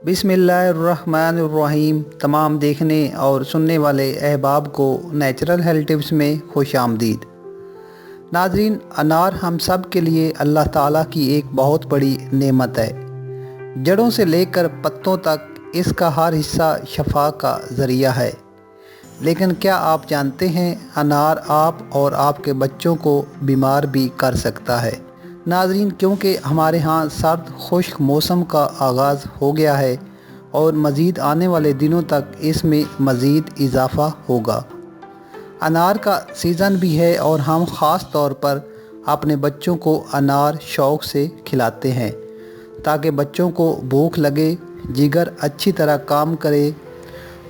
बिस्मिल्लाहिर्रहमानिर्रहीम। तमाम देखने और सुनने वाले अहबाब को नेचुरल हेल्थ टिप्स में खुश आमदीद। नाज़रीन, अनार हम सब के लिए अल्लाह ताला की एक बहुत बड़ी नेमत है। जड़ों से लेकर पत्तों तक इसका हर हिस्सा शफा का ज़रिया है। लेकिन क्या आप जानते हैं, अनार आप और आपके बच्चों को बीमार भी कर सकता है। नाज़रीन, क्योंकि हमारे यहाँ सर्द खुश्क मौसम का आगाज़ हो गया है और मज़ीद आने वाले दिनों तक इसमें मज़ीद इजाफ़ा होगा। अनार का सीज़न भी है और हम ख़ास तौर पर अपने बच्चों को अनार शौक़ से खिलाते हैं ताकि बच्चों को भूख लगे, जिगर अच्छी तरह काम करे।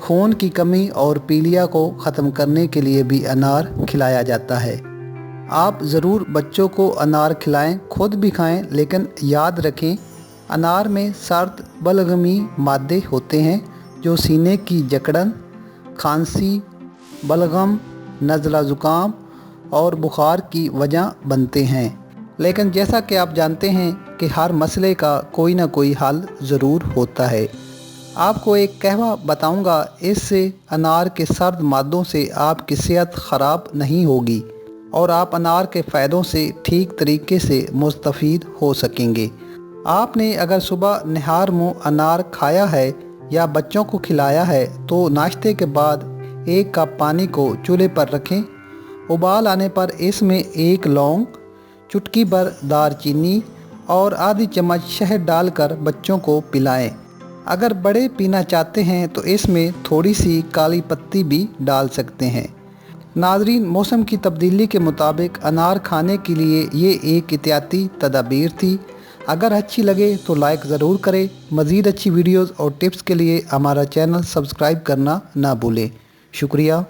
खून की कमी और पीलिया को ख़त्म करने के लिए भी अनार खिलाया जाता है। आप ज़रूर बच्चों को अनार खिलाएं, खुद भी खाएं, लेकिन याद रखें अनार में सर्द बलगमी मादे होते हैं जो सीने की जकड़न, खांसी, बलगम, नज़ला ज़ुकाम और बुखार की वजह बनते हैं। लेकिन जैसा कि आप जानते हैं कि हर मसले का कोई ना कोई हल ज़रूर होता है। आपको एक कहवा बताऊंगा, इससे अनार के सर्द मादों से आपकी सेहत ख़राब नहीं होगी और आप अनार के फ़ायदों से ठीक तरीके से मुस्तफ़ीद हो सकेंगे। आपने अगर सुबह निहार मुँह अनार खाया है या बच्चों को खिलाया है तो नाश्ते के बाद 1 कप पानी को चूल्हे पर रखें। उबाल आने पर इसमें 1 लौंग, चुटकी भर दारचीनी और आधी चम्मच शहद डालकर बच्चों को पिलाएं। अगर बड़े पीना चाहते हैं तो इसमें थोड़ी सी काली पत्ती भी डाल सकते हैं। नाज़रीन, मौसम की तब्दीली के मुताबिक अनार खाने के लिए ये एक एहतियाती तदाबीर थी। अगर अच्छी लगे तो लाइक ज़रूर करें। मज़ीद अच्छी वीडियोज़ और टिप्स के लिए हमारा चैनल सब्सक्राइब करना ना भूलें। शुक्रिया।